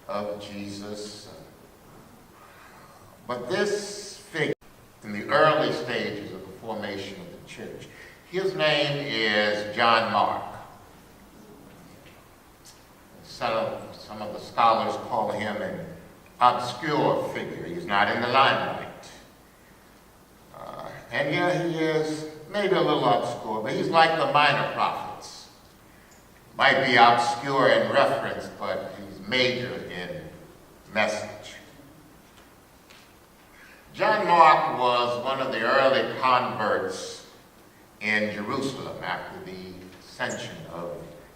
of Jesus. But this figure, in the early stages of the formation of the church, his name is John Mark. Some of the scholars call him an obscure figure. He's not in the limelight. And yet he is maybe a little obscure, but he's like the minor prophets. Might be obscure in reference, but he's major in message. John Mark was one of the early converts in Jerusalem after the ascension of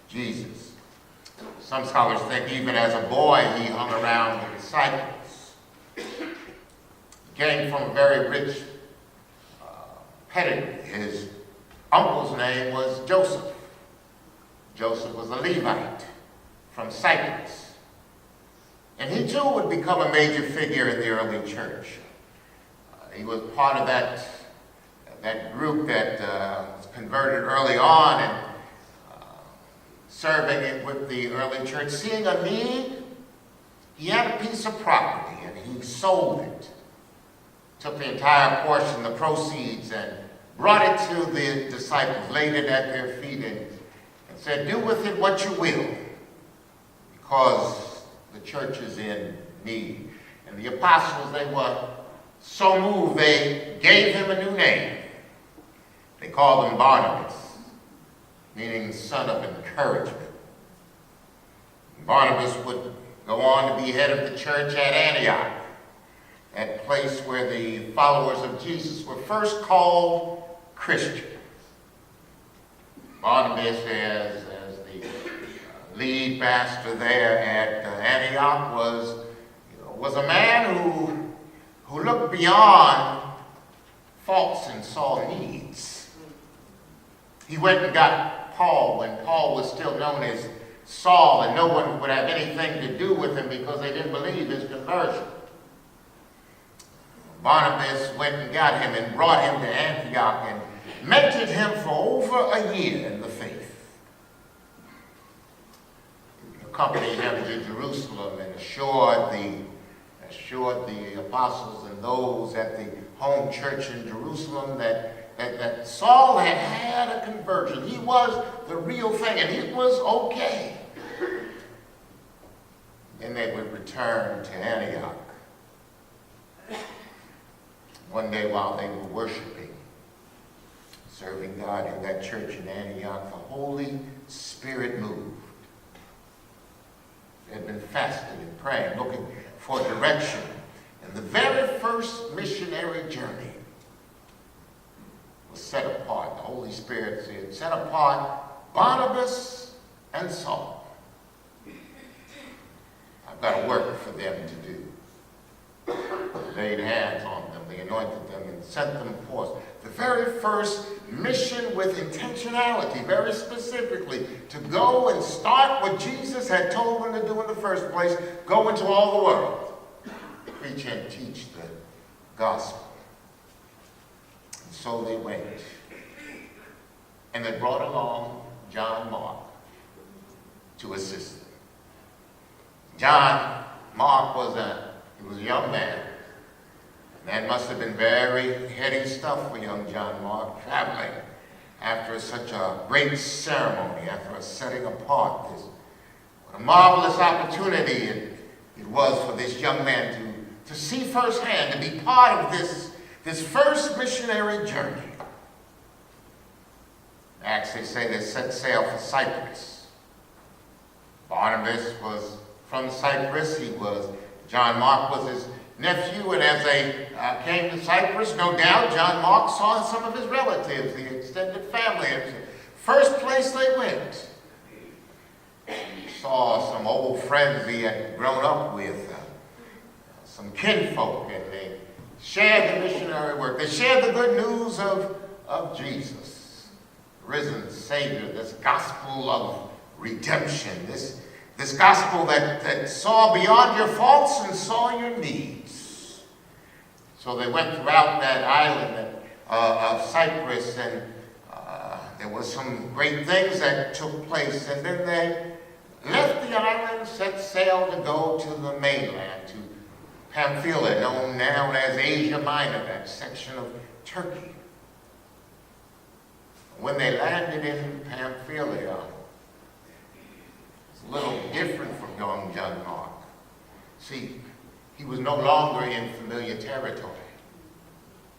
Jesus. Some scholars think even as a boy he hung around the disciples. He came from a very rich pedigree. His uncle's name was Joseph. Joseph was a Levite from Cyprus. And he too would become a major figure in the early church. He was part of that group that was converted early on and serving it with the early church. Seeing a need, he had a piece of property and he sold it. Took the entire portion, the proceeds, and brought it to the disciples, laid it at their feet, and said, "Do with it what you will, because the church is in need." And the apostles, they were so moved, they gave him a new name. They called him Barnabas, meaning son of encouragement. Barnabas would go on to be head of the church at Antioch, that place where the followers of Jesus were first called Christians. Barnabas, as the lead pastor there at Antioch, was a man who looked beyond faults and saw needs. He went and got Paul when Paul was still known as Saul, and no one would have anything to do with him because they didn't believe his conversion. Barnabas went and got him and brought him to Antioch and mentored him for over a year in the faith. He accompanied him to Jerusalem and assured the apostles and those at the home church in Jerusalem that Saul had a conversion. He was the real thing, and it was okay. Then they would return to Antioch. One day while they were worshiping, serving God in that church in Antioch, the Holy Spirit moved. They had been fasting and praying, looking for direction. And the very first missionary journey was set apart. The Holy Spirit said, "Set apart Barnabas and Saul. I've got a work for them to do." They laid hands on them, they anointed them, and sent them forth. The very first mission with intentionality, very specifically, to go and start what Jesus had told them to do in the first place: go into all the world, preach and teach the gospel. And so they went. And they brought along John Mark to assist them. John Mark was a young man. That must have been very heady stuff for young John Mark, traveling after such a great ceremony, after a setting apart. What a marvelous opportunity it was for this young man to see firsthand, to be part of this first missionary journey. Acts, they say they set sail for Cyprus. Barnabas was from Cyprus. John Mark was his nephew, and as they came to Cyprus, no doubt John Mark saw some of his relatives, the extended family. It was the first place they went. He saw some old friends he had grown up with, some kinfolk, and they shared the missionary work. They shared the good news of Jesus, risen Savior, this gospel of redemption, this gospel that saw beyond your faults and saw your needs. So they went throughout that island of Cyprus, and there were some great things that took place. And then they left the island, set sail to go to the mainland, to Pamphylia, known now as Asia Minor, that section of Turkey. When they landed in Pamphylia, it's a little different from young John Mark. See, he was no longer in familiar territory.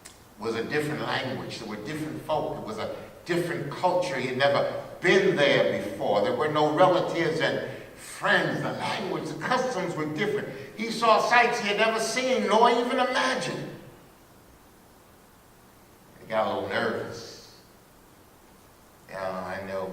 It was a different language. There were different folk. It was a different culture. He had never been there before. There were no relatives and friends. The language, the customs were different. He saw sights he had never seen nor even imagined. He got a little nervous. I know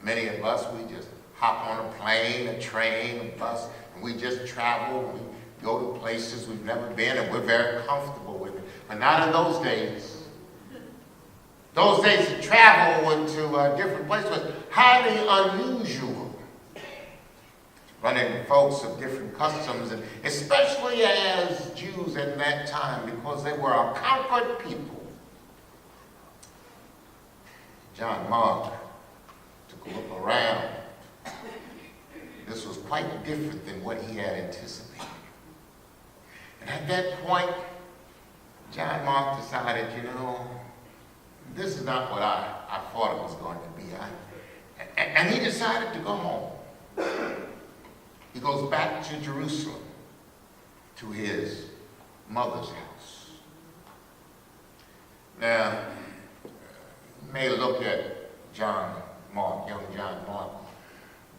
many of us, we just hop on a plane, a train, a bus, and we just travel. We go to places we've never been, and we're very comfortable with it. But not in those days. Those days to travel to different places was highly unusual. Running into folks of different customs, and especially as Jews at that time, because they were a conquered people. John Mark took a look around. This was quite different than what he had anticipated. And at that point, John Mark decided, this is not what I thought it was going to be. And he decided to go home. He goes back to Jerusalem, to his mother's house. Now, you may look at young John Mark,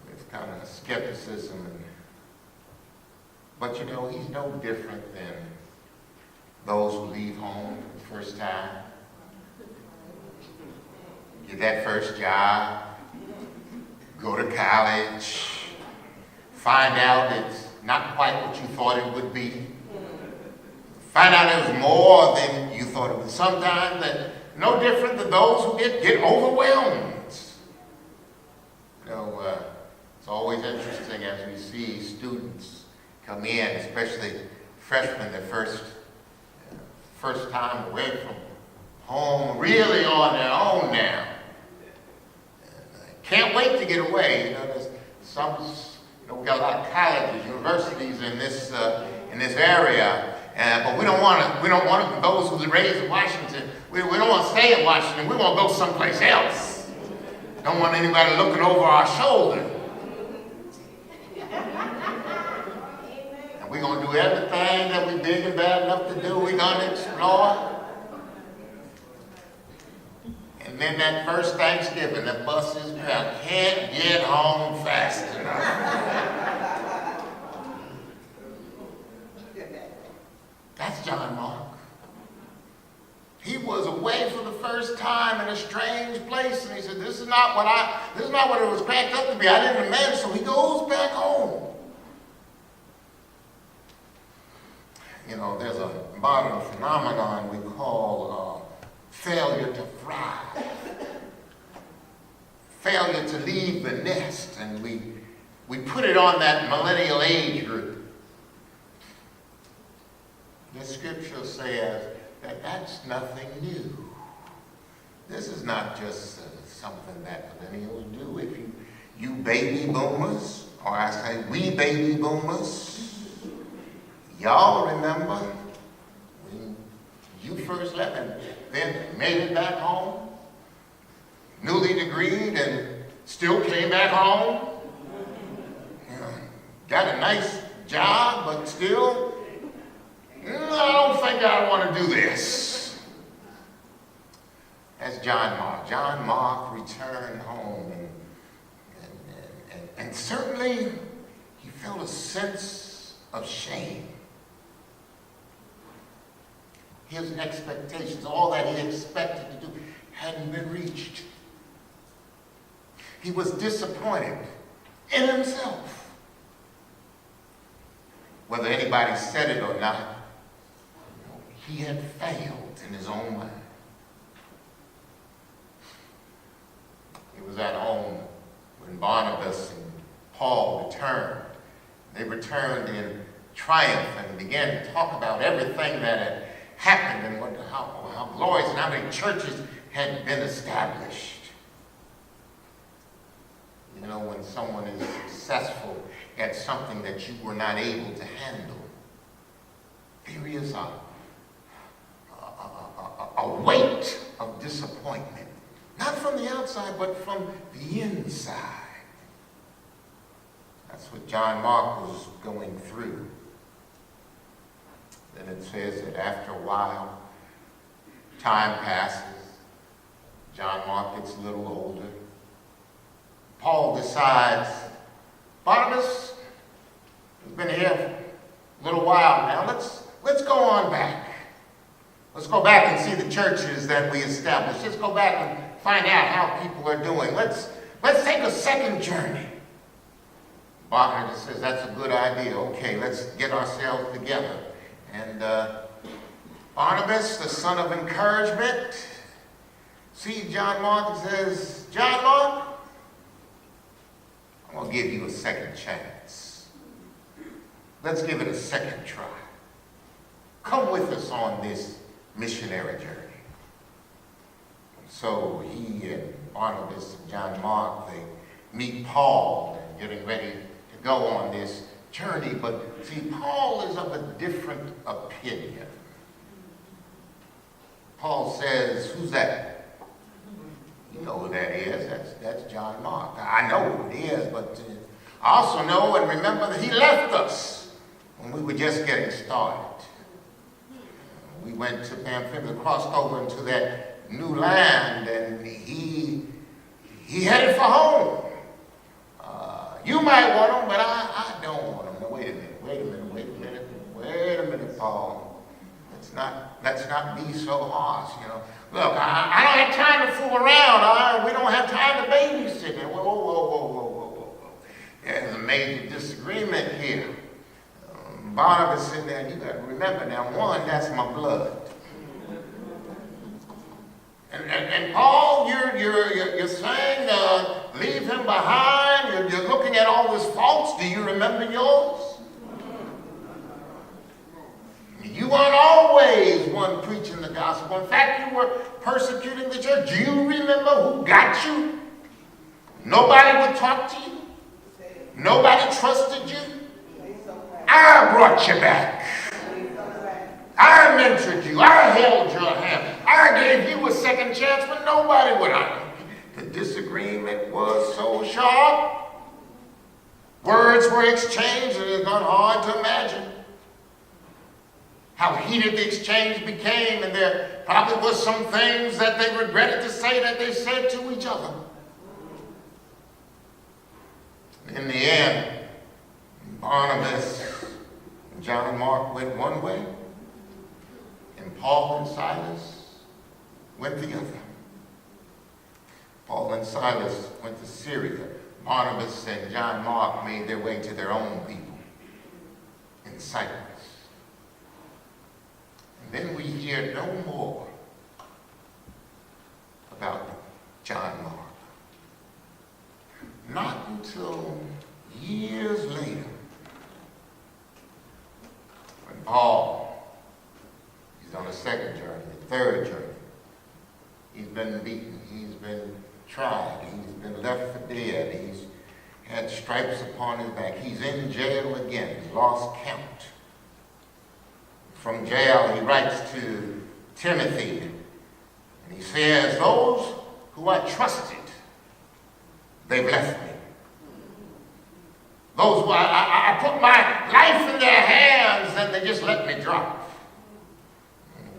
with kind of skepticism. But he's no different than those who leave home for the first time. Get that first job, go to college, find out it's not quite what you thought it would be. Find out it was more than you thought it was. Sometimes that no different than those who get overwhelmed. It's always interesting as we see students come in, especially freshmen, their first time away from home, really on their own now. Can't wait to get away. There's we got a lot of colleges, universities in this area, but we don't want those who were raised in Washington. We don't want to stay in Washington. We want to go someplace else. Don't want anybody looking over our shoulder. And we're going to do everything that we're big and bad enough to do. We're going to explore. And then that first Thanksgiving, the bus is packed. Can't get home fast enough. That's John Mark. He was away for the first time in a strange place, and he said, this is not what it was packed up to be. I didn't imagine, so he goes back home. There's a modern phenomenon we call failure to thrive. Failure to leave the nest, and we put it on that millennial age group. The scripture says that's nothing new. This is not just something that millennials do. If you baby boomers, or I say we baby boomers, y'all remember when you first left and then made it back home, newly degreed and still came back home, got a nice job, but still, I don't think I want to do this. That's John Mark. John Mark returned home, and certainly he felt a sense of shame. His expectations, all that he expected to do, hadn't been reached. He was disappointed in himself. Whether anybody said it or not, he had failed in his own mind. He was at home when Barnabas and Paul returned. They returned in triumph and began to talk about everything that had happened and how glorious and how many churches had been established. You know, when someone is successful at something that you were not able to handle, there is a weight of disappointment. Not from the outside, but from the inside. That's what John Mark was going through. Then it says that after a while, time passes. John Mark gets a little older. Paul decides, Barnabas, we've been here a little while now. Let's go on back. Let's go back and see the churches that we established. Let's go back and find out how people are doing. Let's take a second journey. Barnabas says, that's a good idea. Okay, let's get ourselves together. And Barnabas, the son of encouragement, see John Mark and says, John Mark, I'm going to give you a second chance. Let's give it a second try. Come with us on this missionary journey. And so he and Barnabas and John Mark, they meet Paul and getting ready to go on this journey. But see, Paul is of a different opinion. Paul says, who's that? You know who that is. That's John Mark. I know who it is, but I also know and remember that he left us when we were just getting started. We went to Pamphylia, crossed over into that new land, and he headed for home. You might want him, but I don't want him. Now, wait a minute, Paul. Let's not be so harsh, you know. Look, I don't have time to fool around. We don't have time to babysit. Whoa. There's a major disagreement here. Barnabas sitting there, you got to remember now, one, that's my blood. And Paul, you're saying leave him behind. You're looking at all his faults. Do you remember yours? You weren't always one preaching the gospel. In fact, you were persecuting the church. Do you remember who got you? Nobody would talk to you. Nobody trusted you. I brought you back. I mentored you. I held your hand. I gave you a second chance when nobody would. The disagreement was so sharp. Words were exchanged, and it's not hard to imagine how heated the exchange became, and there probably was some things that they regretted to say that they said to each other. In the end, Barnabas and John Mark went one way, and Paul and Silas went the other. Paul and Silas went to Syria. Barnabas and John Mark made their way to their own people in Cyprus. And then we hear no more about John Mark. Not until years later, when Paul, he's on a second journey, a third journey. He's been beaten, he's been tried, he's been left for dead, he's had stripes upon his back, he's in jail again, he's lost count. From jail, he writes to Timothy, and he says, those who I trusted, they've left me. Those who I put my life in their hands, and they just let me drop.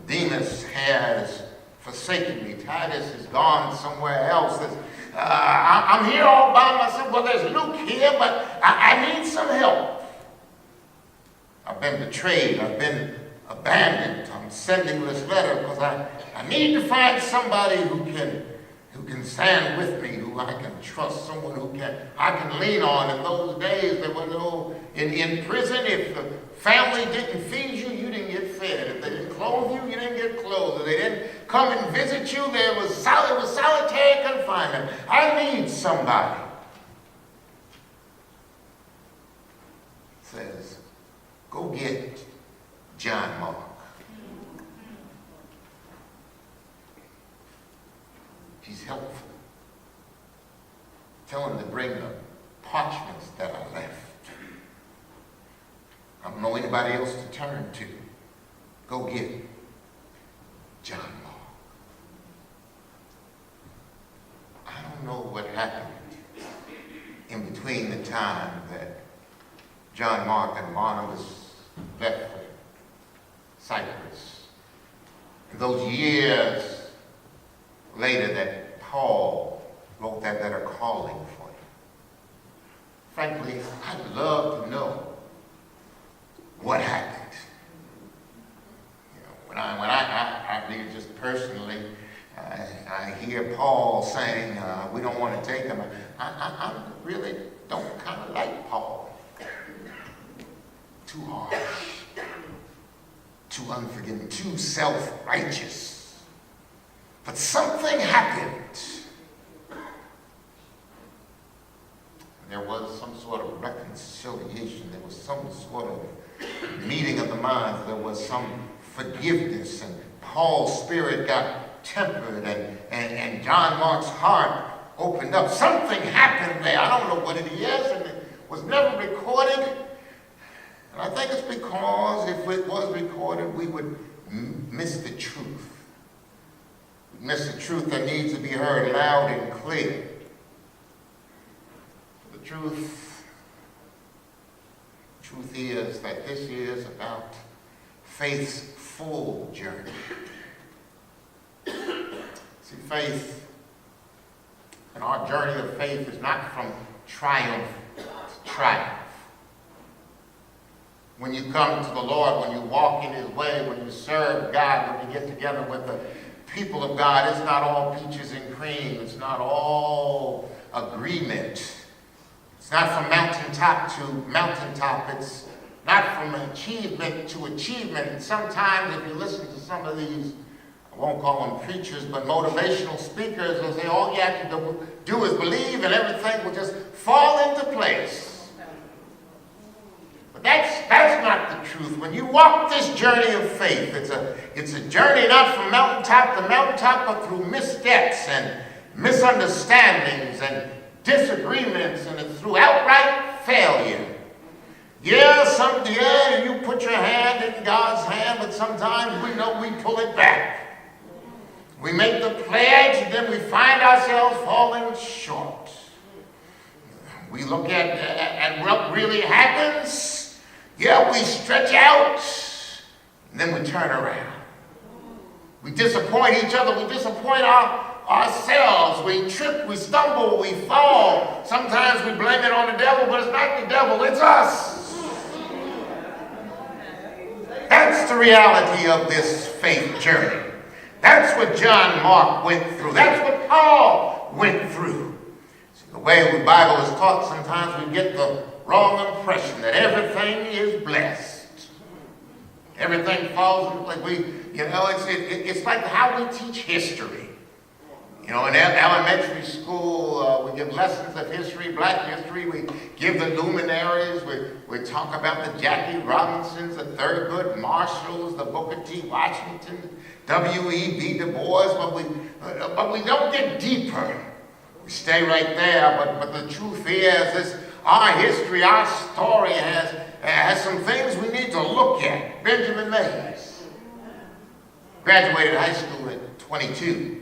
Demas has forsaken me. Titus has gone somewhere else. I'm here all by myself. Well, there's Luke here, but I need some help. I've been betrayed. I've been abandoned. I'm sending this letter because I need to find somebody who can stand with me, who I can trust, someone I can lean on. In those days, there was no, in prison, if the family didn't feed you, you didn't get fed. If they didn't clothe you, you didn't get clothed. If they didn't come and visit you, there was solitary confinement. I need somebody. It says, go get John Mark. He's helpful. Tell him to bring the nobody else to turn to. Go get John Mark. I don't know what happened in between the time that John Mark and Barnabas left for Cyprus, and those years later that Paul wrote that letter calling for him. Frankly, I'd love to know what happened. When I read just personally, I hear Paul saying, we don't want to take him. I really don't kind of like Paul. Too harsh, too unforgiving, too self-righteous. But something happened. There was some sort of reconciliation. There was some sort of meeting of the minds. There was some forgiveness, and Paul's spirit got tempered, and John Mark's heart opened up. Something happened there. I don't know what it is, and it was never recorded. And I think it's because if it was recorded, we would miss the truth. Miss the truth that needs to be heard loud and clear. The truth is that this is about faith's full journey. See, faith, and our journey of faith is not from triumph to triumph. When you come to the Lord, when you walk in His way, when you serve God, when you get together with the people of God, it's not all peaches and cream. It's not all agreement. It's not from mountaintop to mountaintop. It's not from achievement to achievement. And sometimes if you listen to some of these, I won't call them preachers, but motivational speakers, they'll say all you have to do is believe and everything will just fall into place. But that's not the truth. When you walk this journey of faith, it's a journey not from mountaintop to mountaintop, but through missteps and misunderstandings and disagreements, and it's through outright failure. Yeah, you put your hand in God's hand, but sometimes we know we pull it back. We make the pledge, and then we find ourselves falling short. We look at what really happens. Yeah, we stretch out, and then we turn around. We disappoint each other. We disappoint ourselves. We trip, we stumble, we fall. Sometimes we blame it on the devil, but it's not the devil, it's us. That's the reality of this faith journey. That's what John Mark went through. That's what Paul went through. See, the way the Bible is taught, sometimes we get the wrong impression that everything is blessed. Everything falls into place. It's like how we teach history. In elementary school, we give lessons of history, black history. We give the luminaries. We talk about the Jackie Robinsons, the Thurgood Marshalls, the Booker T. Washington, W.E.B. Du Bois, but we don't get deeper. We stay right there. But the truth is, our history, our story has some things we need to look at. Benjamin Mays graduated high school at 22.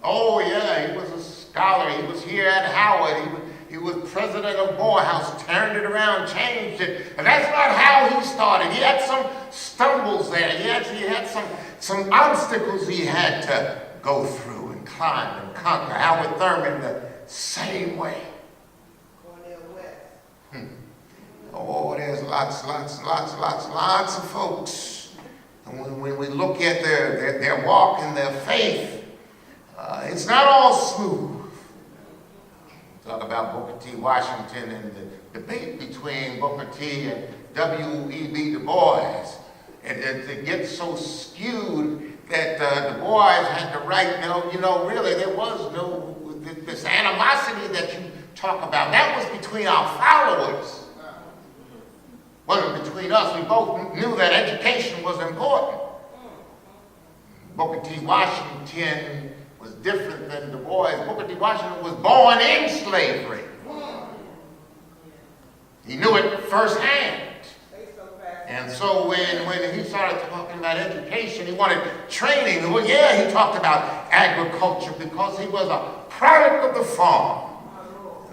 Oh, yeah, he was a scholar. He was here at Howard. He was president of Morehouse, turned it around, changed it. And that's not how he started. He had some stumbles there. He had some obstacles he had to go through and climb and conquer. Howard Thurman the same way. Oh, there's lots of folks. And when we look at their walk and their faith, it's not all smooth. Talk about Booker T. Washington and the debate between Booker T. and W.E.B. Du Bois. And it gets so skewed that Du Bois had to write, really there was no, this animosity that you talk about, that was between our followers. It wasn't between us. We both knew that education was important. Booker T. Washington was different than Du Bois. Booker T. Washington was born in slavery. He knew it firsthand. so when he started talking about education, he wanted training. Well, yeah, he talked about agriculture because he was a product of the farm.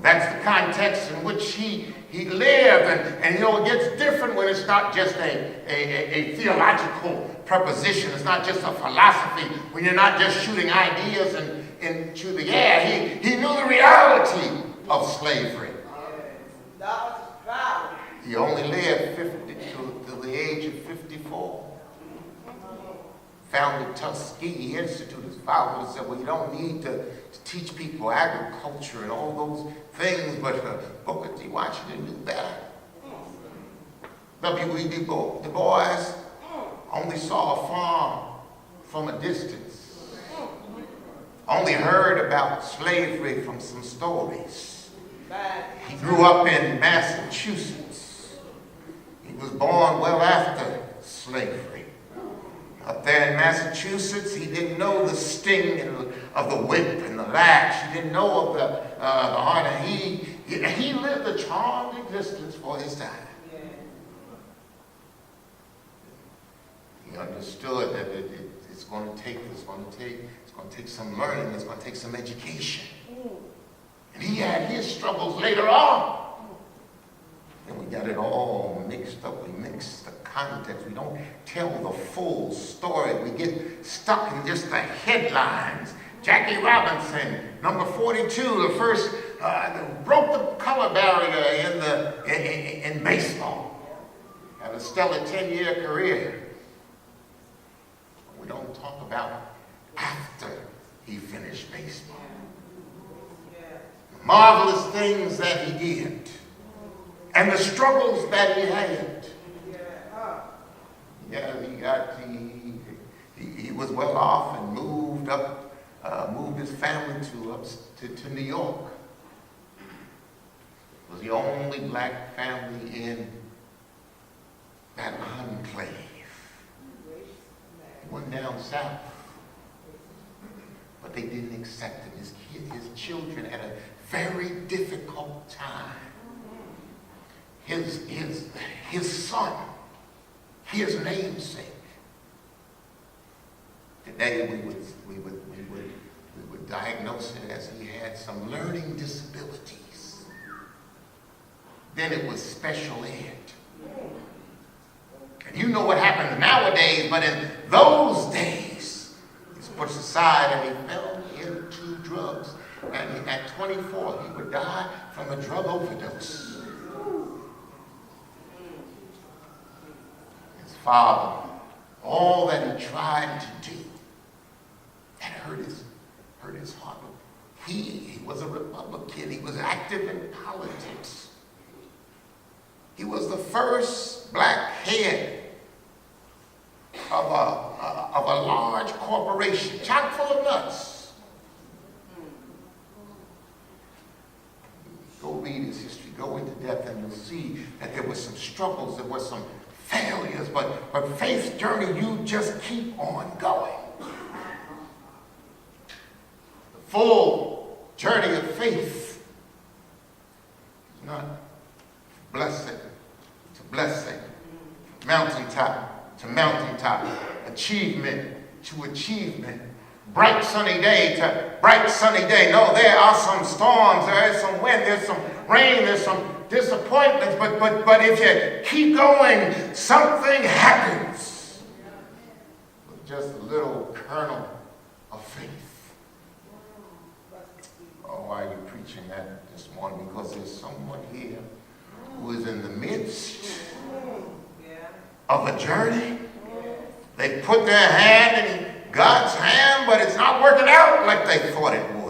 That's the context in which he lived. And you know, it gets different when it's not just a theological preposition. It's not just a philosophy. When you're not just shooting ideas into the air. He knew the reality of slavery. He only lived to the age of 54. Founded Tuskegee Institute. His father said, well, you don't need to teach people agriculture and all those things, but Booker T. Washington knew better. W.E.B. Du Bois only saw a farm from a distance. Only heard about slavery from some stories. He grew up in Massachusetts. He was born well after slavery. Up there in Massachusetts, he didn't know the sting of the whip and the lash. He didn't know of the honor. He lived a charmed existence for his time. He understood that it's going to take some learning. It's going to take some education. And he had his struggles later on. And we got it all mixed up. We mix the context. We don't tell the full story. We get stuck in just the headlines. Jackie Robinson, number 42, the first, broke the color barrier in baseball. Had a stellar 10-year career. We don't talk about after he finished baseball. The marvelous things that he did. And the struggles that he had. Yeah, he was well off and moved his family to New York. It was the only black family in that enclave. He went down south, but they didn't accept him. His children had a very difficult time. His son, his namesake. Today we would diagnose it as he had some learning disabilities. Then it was special ed. And you know what happens nowadays, but in those days, he's put aside and he fell into drugs. And at 24, he would die from a drug overdose. Father, all that he tried to do, that hurt his heart. He was a Republican. He was active in politics. He was the first black head of a large corporation, chock full of nuts. Go read his history, go into depth, and you'll see that there were some struggles, there were some failures, but faith's journey, you just keep on going. The full journey of faith is not blessing to blessing, mountaintop to mountaintop, achievement to achievement, bright sunny day to bright sunny day. No, there are some storms, there is some wind, there's some rain, there's some disappointments, but if you keep going, something happens. With just a little kernel of faith. Oh, why are you preaching that this morning? Because there's someone here who is in the midst of a journey. They put their hand in God's hand, but it's not working out like they thought it would.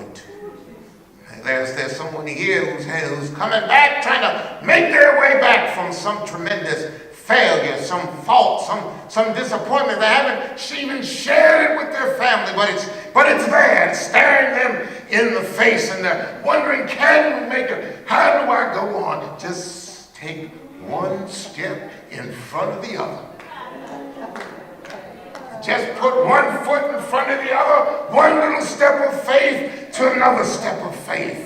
There's someone here who's coming back, trying to make their way back from some tremendous failure, some fault, some disappointment. They haven't even shared it with their family, but it's there. It's staring them in the face, and they're wondering, can we make it? How do I go on? Just take one step in front of the other. Just put one foot in front of the other, one little step of faith to another step of faith.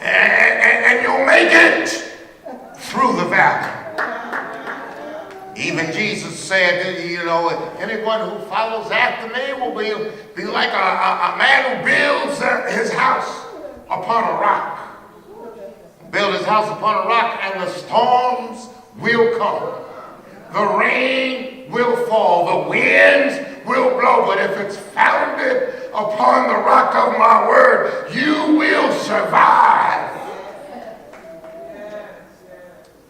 And you'll make it through the valley. Even And Jesus said, you know, anyone who follows after me will be like a man who builds his house upon a rock. Build his house upon a rock, and the storms will come. The rain will fall. The winds will blow. But if it's founded upon the rock of my word, you will survive.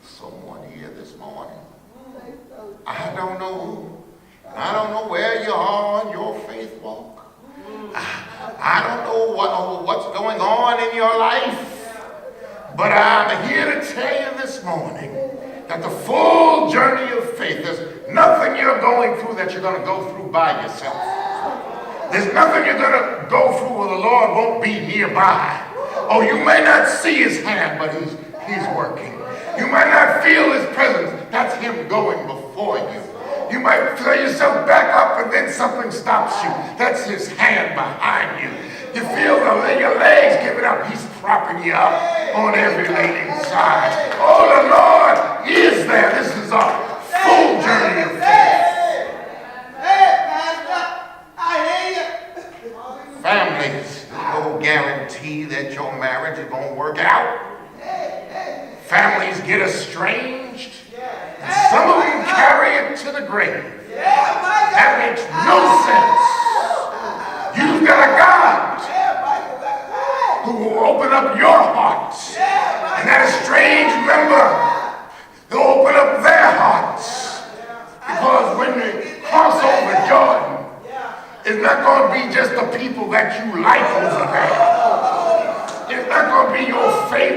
Someone here this morning. I don't know. I don't know where you are on your faith walk. I don't know what's going on in your life. But I'm here to tell you this morning that the full journey of faith, there's nothing you're going through that you're going to go through by yourself. There's nothing you're going to go through where the Lord won't be nearby. Oh, you may not see his hand, but he's working. You might not feel his presence. That's him going before you. You might throw yourself back up and then something stops you. That's his hand behind you. You feel your legs giving up. He's propping you up on every leaning side. Oh, the Lord is there. This is a full journey of faith. Hey, Pastor, I hear you. Families, there's no guarantee that your marriage is going to work out. Families get estranged. And some of them carry it to the grave. That makes no sense. You've got a God who will open up your hearts, and that estranged member, they'll open up their hearts, because when they cross over Jordan, it's not going to be just the people that you like over there. It's not going to be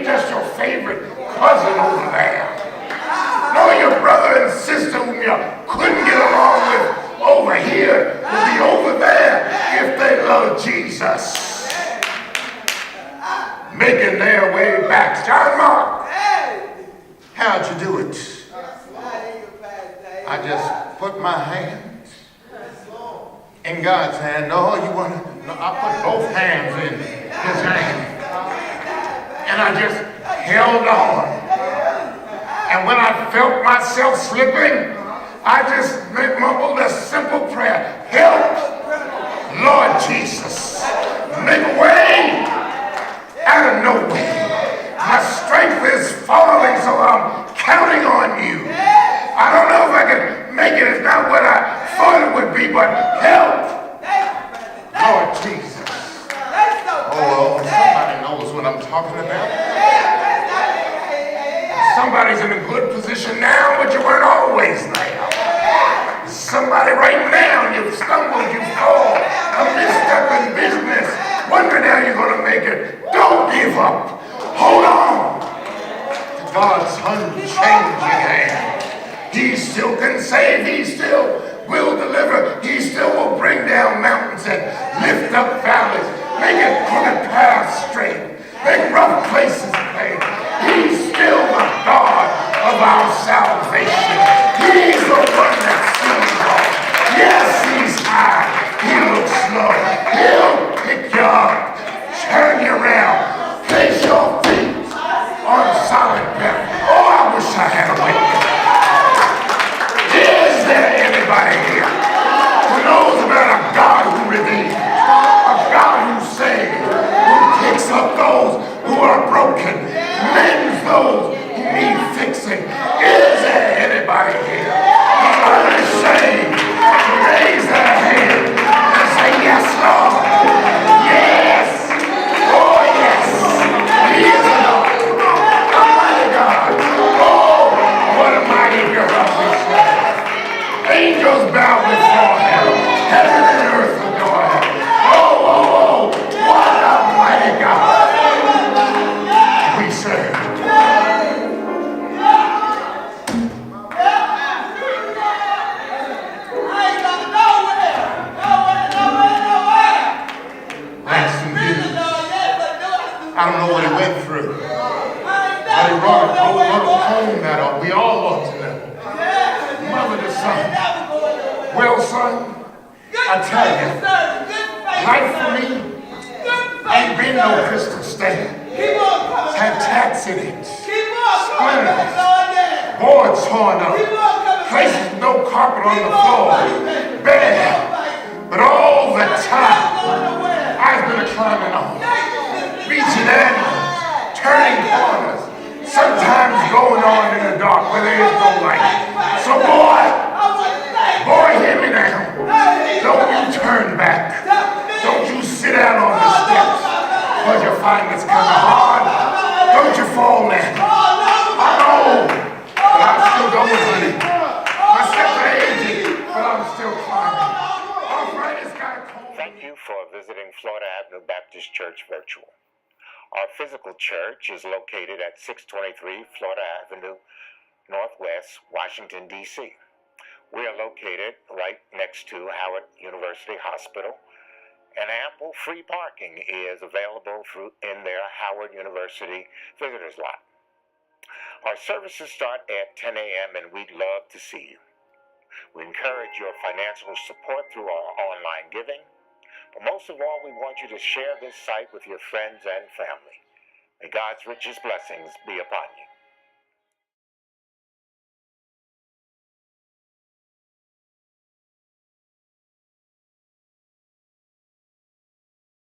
just your favorite cousin over there. No, your brother and sister whom you couldn't get along with over here will be over there if they love Jesus. Making their way back. John Mark, how'd you do it? I just put my hands in God's hand. No, I put both hands in his hand. And I just held on. And when I felt myself slipping, I just mumbled a simple prayer. Help, Lord Jesus. Make a way out of nowhere. My strength is falling, so I'm counting on you. I don't know if I can make it. It's not what I thought it would be, but help, Lord Jesus. Oh, somebody knows what I'm talking about. Somebody's in a good position now, but you weren't always there. Somebody right now, you've stumbled, you've fallen, a misstep in business, wondering how you're going to make it. Don't give up. Hold on to God's unchanging hand. He still can save. He still will deliver. He still will bring down mountains and lift up valleys, make it crooked paths straight, make rough places plain. He's still the God of our salvation. He's the one that sees all. Yes, he's high. He looks low. He'll pick you up, turn you around, place your feet on solid ground. Oh, I wish I had a witness. Is there anybody here who knows about a God who redeems, a God who saves, who picks up those who are broken, mends those who need fixing? Is there anybody here who's unashamed to raise their hand and say, yes, Lord? Yes. Oh, yes. He is a Lord. A mighty God. Oh, what a mighty God we serve. Angels bow before him. Heaven and earth adore him. Oh, what a mighty God we serve. I don't know what he went through, but he wrote a poem that we all ought to know. Mother to son. Well, son, I tell you, life for me ain't been no crystal stand. It's had tats in it, splinters, boards torn up, Places no carpet on the floor. Bare. But all the time, I've been climbing on, reaching angles, turning corners, sometimes going on in the dark where there is no light. So boy, hear me now. Don't you turn back. Don't you sit down on the steps. Cause you find it's kind of hard. Don't you fall now. I know, but I'm still going, honey. My steps are aging, but I'm still climbing. Arthritis got a cold. Thank you for visiting Florida Avenue Baptist Church Virtual. Our physical church is located at 623 Florida Avenue Northwest, Washington, D.C. We are located right next to Howard University Hospital, and ample free parking is available in their Howard University visitors lot. Our services start at 10 a.m. and we'd love to see you. We encourage your financial support through our online giving, but most of all, we want you to share this site with your friends and family. May God's richest blessings be upon you.